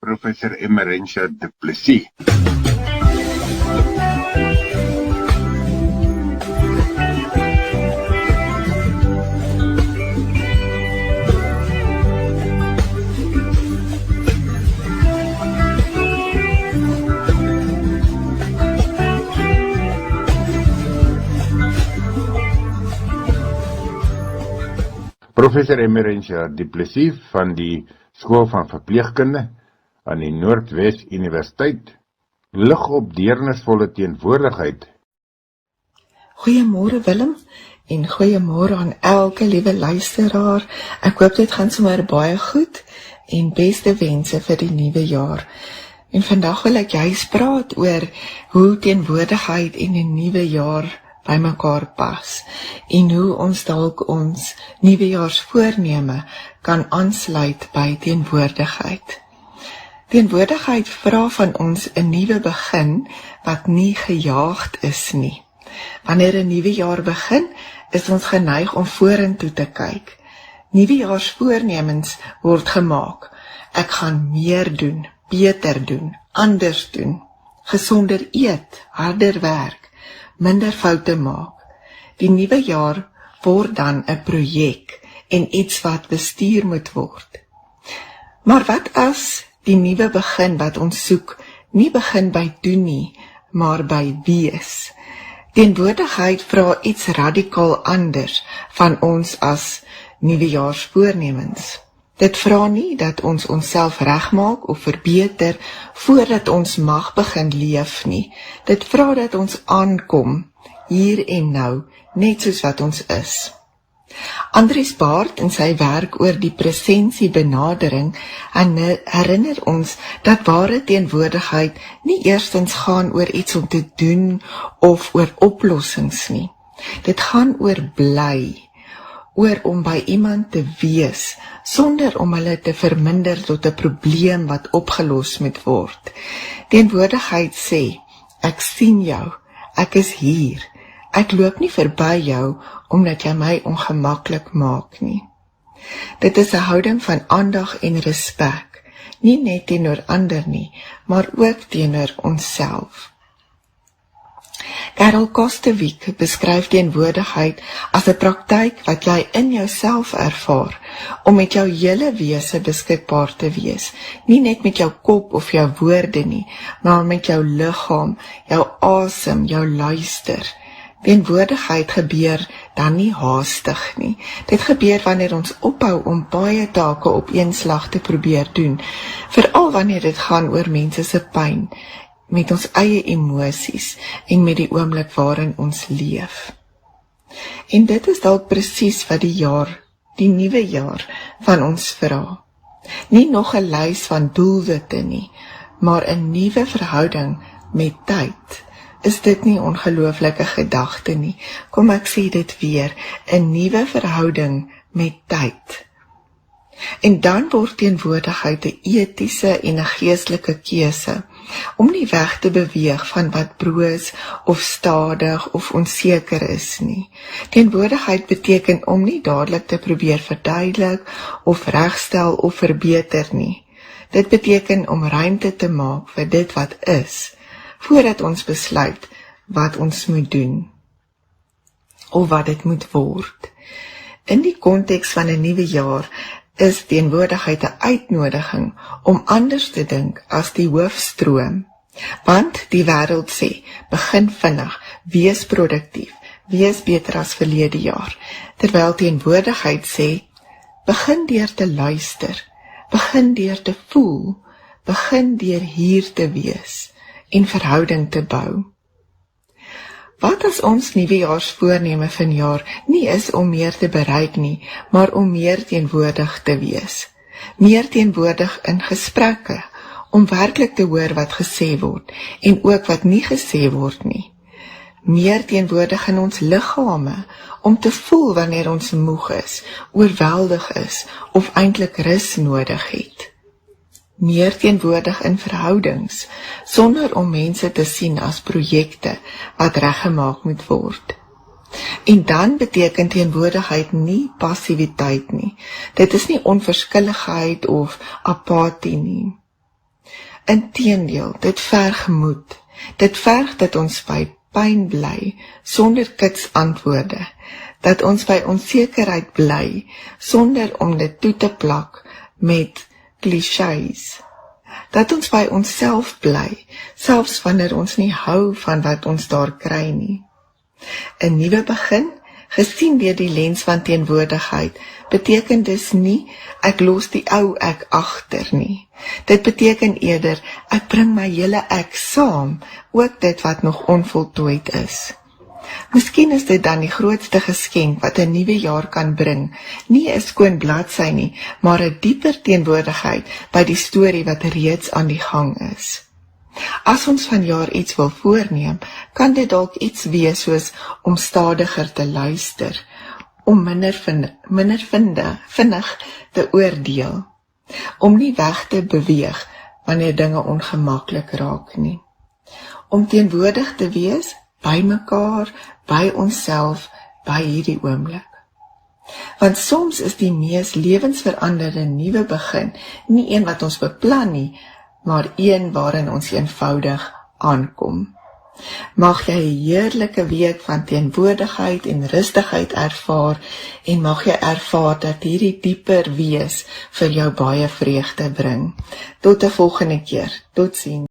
Professor Emerentia Du Plessis. Professor Emerentia Du Plessis van die Skool van Verpleegkunde aan die Noordwes Universiteit lig op deernisvolle teenwoordigheid. Goeiemôre Willem en goeiemôre aan elke liewe luisteraar. Ek hoop dit gaan sommer baie goed en beste wense vir die nuwe jaar. En vandag wil ek juist praat oor hoe teenwoordigheid in 'n nuwe jaar by mekaar pas en hoe ons dalk ons nuwejaarsvoorneme kan aansluit by teenwoordigheid. Teenwoordigheid vra van ons 'n nuwe begin wat nie gejaagd is nie. Wanneer 'n nuwe jaar begin, is ons geneig om vorentoe te kyk. Nuwejaarsvoornemens word gemaak. Ek gaan meer doen, beter doen, anders doen, gesonder eet, harder werk, minder foute maak. Die nuwe jaar word dan 'n projek en iets wat bestuur moet word. Maar wat as die nuwe begin wat ons soek, nie begin by doen nie, maar by wees? Teenwoordigheid vra iets radikaal anders van ons as nuwejaarsvoornemens. Dit vra nie dat ons onsself regmaak of verbeter voordat ons mag begin leef nie. Dit vra dat ons aankom, hier en nou, net soos wat ons is. Andries Baart in sy werk oor die presensiebenadering herinner ons dat ware teenwoordigheid nie eerstens gaan oor iets om te doen of oor oplossings nie. Dit gaan oor bly, oor om by iemand te wees, sonder om hulle te verminder tot 'n probleem wat opgelos moet word. Teenwoordigheid sê, ek sien jou, ek is hier, ek loop nie verby jou, omdat jy my ongemaklik maak nie. Dit is 'n houding van aandag en respek, nie net teenoor ander nie, maar ook teenoor onsself. Karel Kostewijk beskryf teenwoordigheid as 'n praktyk wat jy in jouself ervaar, om met jou hele wese beskikbaar te wees, nie net met jou kop of jou woorde nie, maar met jou liggaam, jou asem, jou luister. Teenwoordigheid gebeur dan nie haastig nie. Dit gebeur wanneer ons ophou om baie take op een slag te probeer doen, veral wanneer dit gaan oor mense se pyn, met ons eie emosies en met die oomblik waarin ons leef. En dit is dalk presies wat die nuwe jaar van ons vra. Nie nog 'n lys van doelwitte nie, maar 'n nuwe verhouding met tyd. Is dit nie ongelooflike gedagte nie? Kom ek sê dit weer, 'n nuwe verhouding met tyd. En dan word teenwoordigheid 'n etiese en 'n geestelike keuse, om nie weg te beweeg van wat broos of stadig of onseker is nie. Teenwoordigheid beteken om nie dadelik te probeer verduidelik of regstel of verbeter nie. Dit beteken om ruimte te maak vir dit wat is, voordat ons besluit wat ons moet doen, of wat dit moet word. In die konteks van 'n nuwe jaar is teenwoordigheid 'n uitnodiging om anders te dink as die hoofstroom. Want die wêreld sê, begin vinnig, wees produktief, wees beter as verlede jaar. Terwyl teenwoordigheid sê, begin deur te luister, begin deur te voel, begin deur hier te wees en verhouding te bou. Wat as ons nuwejaarsvoorneme vanjaar nie is om meer te bereik nie, maar om meer teenwoordig te wees? Meer teenwoordig in gesprekke, om werklik te hoor wat gesê word, en ook wat nie gesê word nie. Meer teenwoordig in ons liggame, om te voel wanneer ons moeg is, oorweldig is, of eintlik rus nodig het. Meer teenwoordig in verhoudings, sonder om mense te sien as projekte wat reggemaak moet word. En dan beteken teenwoordigheid nie passiwiteit nie. Dit is nie onverskilligheid of apatie nie. Inteendeel, dit verg moed. Dit verg dat ons by pyn bly, sonder kits antwoorde. Dat ons by onsekerheid bly, sonder om dit toe te plak met clichés. Dat ons by onsself bly, selfs wanneer ons nie hou van wat ons daar kry nie. 'n Nuwe begin, gesien deur die lens van teenwoordigheid, beteken dus nie, ek los die ou ek agter nie. Dit beteken eerder, ek bring my hele ek saam, ook dit wat nog onvoltooid is. Miskien is dit dan die grootste geskenk wat 'n nuwe jaar kan bring, nie 'n skoon bladsy nie, maar 'n dieper teenwoordigheid by die storie wat reeds aan die gang is. As ons vanjaar iets wil voorneem, kan dit dalk iets wees soos om stadiger te luister, om minder vinnig te oordeel, om nie weg te beweeg wanneer dinge ongemaklik raak nie, om teenwoordig te wees by mekaar, by onsself, by hierdie oomblik. Want soms is die mees lewensveranderde nuwe begin nie een wat ons beplan nie, maar een waarin ons eenvoudig aankom. Mag jy 'n heerlike week van teenwoordigheid en rustigheid ervaar en mag jy ervaar dat hierdie dieper wees vir jou baie vreugde bring. Tot 'n volgende keer. Totsiens.